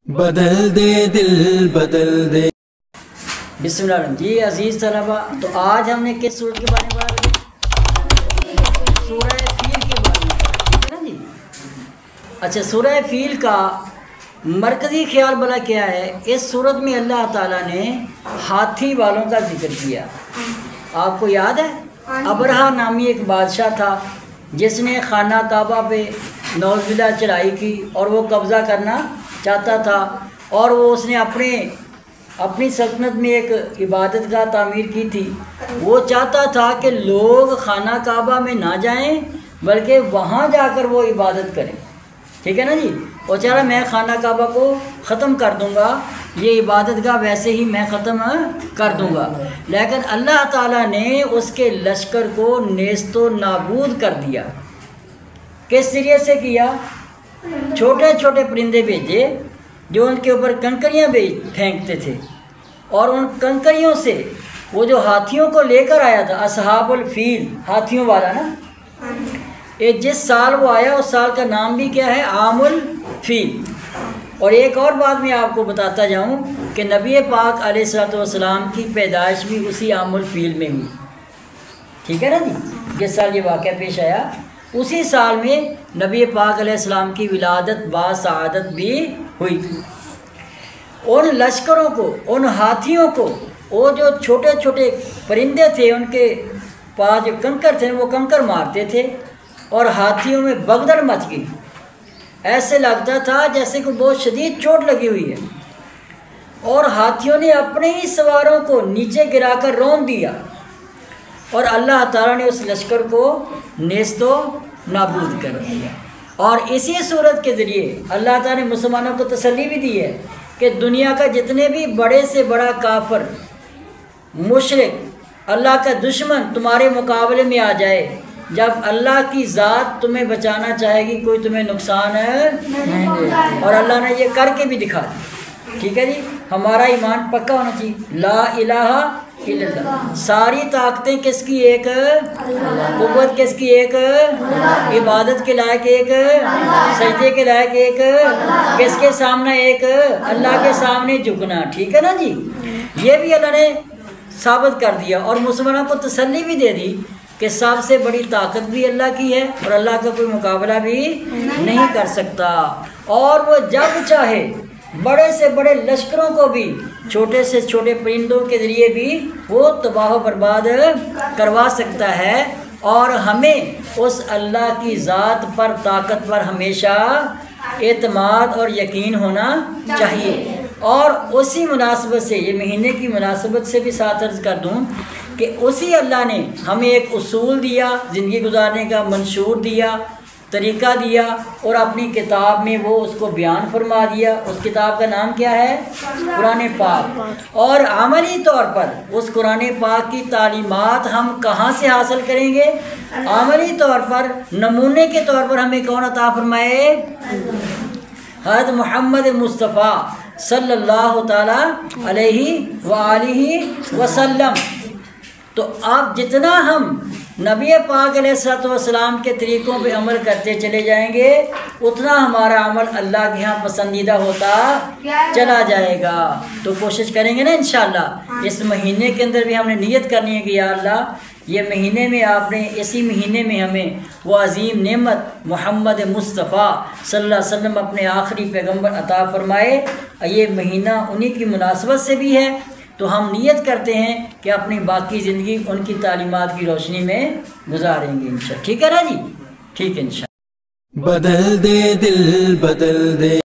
بدل دے دل بدل دے۔ بسم اللہ الرحمن الرحیم۔ جی عزیز طلبہ، تو آج ہم نے کس سورت کے بارے میں بات کی؟ سورہ فیل کے بارے میں، ٹھیک ہے نا جی؟ اچھا، سورہ فیل کا مرکزی خیال بلا کیا ہے؟ اس سورت میں اللہ تعالیٰ نے ہاتھی والوں کا ذکر کیا۔ آپ کو یاد ہے ابرہہ نامی ایک بادشاہ تھا جس نے خانہ کعبہ پہ نعوذ باللہ چڑھائی کی اور وہ قبضہ کرنا چاہتا تھا، اور وہ اس نے اپنی سلطنت میں ایک عبادت گاہ تعمیر کی تھی۔ وہ چاہتا تھا کہ لوگ خانہ کعبہ میں نہ جائیں بلکہ وہاں جا کر وہ عبادت کریں، ٹھیک ہے نا جی؟ وہ چاہ رہا میں خانہ کعبہ کو ختم کر دوں گا، یہ عبادت گاہ ویسے ہی میں ختم کر دوں گا، لیکن اللہ تعالیٰ نے اس کے لشکر کو نیست و نابود کر دیا۔ کس ذریعے سے کیا؟ چھوٹے چھوٹے پرندے بھیجے جو ان کے اوپر کنکریاں پھینکتے تھے، اور ان کنکریوں سے وہ جو ہاتھیوں کو لے کر آیا تھا، اصحاب الفیل، ہاتھیوں والا نا، جس سال وہ آیا اس سال کا نام بھی کیا ہے؟ عام الفیل۔ اور ایک اور بات میں آپ کو بتاتا جاؤں کہ نبی پاک علیہ الصلوۃ والسلام کی پیدائش بھی اسی عام الفیل میں ہوئی، ٹھیک ہے نا جی؟ جس سال یہ واقعہ پیش آیا اسی سال میں نبی پاک علیہ السلام کی ولادت با سعادت بھی ہوئی تھی۔ ان لشکروں کو، ان ہاتھیوں کو، وہ جو چھوٹے چھوٹے پرندے تھے ان کے پاس جو کنکر تھے وہ کنکر مارتے تھے، اور ہاتھیوں میں بغدڑ مچ گئی۔ ایسے لگتا تھا جیسے کہ بہت شدید چوٹ لگی ہوئی ہے، اور ہاتھیوں نے اپنے ہی سواروں کو نیچے گرا کر رون دیا، اور اللہ تعالیٰ نے اس لشکر کو نیست و نابود کر دیا۔ اور اسی صورت کے ذریعے اللہ تعالیٰ نے مسلمانوں کو تسلی بھی دی ہے کہ دنیا کا جتنے بھی بڑے سے بڑا کافر، مشرک، اللہ کا دشمن تمہارے مقابلے میں آ جائے، جب اللہ کی ذات تمہیں بچانا چاہے گی کوئی تمہیں نقصان نہیں دے گا، اور اللہ نے یہ کر کے بھی دکھا دیا، ٹھیک ہے جی؟ ہمارا ایمان پکا ہونا چاہیے، لا الہ الا اللہ۔ ساری طاقتیں کس کی؟ ایک قوت کس کی؟ ایک عبادت کے لائق ایک، سجدے کے لائق ایک، کس کے سامنے؟ ایک اللہ کے سامنے جھکنا، ٹھیک ہے نا جی؟ یہ بھی اللہ نے ثابت کر دیا، اور مسلمانوں کو تسلی بھی دے دی کہ سب سے بڑی طاقت بھی اللہ کی ہے، اور اللہ کا کوئی مقابلہ بھی نہیں کر سکتا، اور وہ جب چاہے بڑے سے بڑے لشکروں کو بھی چھوٹے سے چھوٹے پرندوں کے ذریعے بھی وہ تباہ و برباد کروا سکتا ہے۔ اور ہمیں اس اللہ کی ذات پر، طاقت پر ہمیشہ اعتماد اور یقین ہونا چاہیے۔ اور اسی مناسبت سے، یہ مہینے کی مناسبت سے بھی ساتھ عرض کر دوں کہ اسی اللہ نے ہمیں ایک اصول دیا زندگی گزارنے کا، منشور دیا، طریقہ دیا، اور اپنی کتاب میں وہ اس کو بیان فرما دیا۔ اس کتاب کا نام کیا ہے؟ قرآن پاک۔ اور عملی طور پر اس قرآن پاک کی تعلیمات ہم کہاں سے حاصل کریں گے؟ عملی طور پر، نمونے کے طور پر ہمیں کون عطا فرمائے؟ حضرت محمد مصطفیٰ صلی اللہ تعالیٰ علیہ وآلہ وسلم۔ تو آپ جتنا ہم نبی پاک علیہ الصلوۃ والسلام کے طریقوں پہ عمل کرتے چلے جائیں گے، اتنا ہمارا عمل اللہ کے ہاں پسندیدہ ہوتا چلا جائے گا۔ تو کوشش کریں گے نا انشاءاللہ، اس مہینے کے اندر بھی ہم نے نیت کرنی ہے کہ یا اللہ، یہ مہینے میں آپ نے، اسی مہینے میں ہمیں وہ عظیم نعمت محمد مصطفیٰ صلی اللہ علیہ وسلم اپنے آخری پیغمبر عطا فرمائے۔ یہ مہینہ انہی کی مناسبت سے بھی ہے، تو ہم نیت کرتے ہیں کہ اپنی باقی زندگی ان کی تعلیمات کی روشنی میں گزاریں گے انشاءاللہ، ٹھیک ہے نا جی؟ ٹھیک ہے انشاءاللہ۔ بدل دے دل بدل دے۔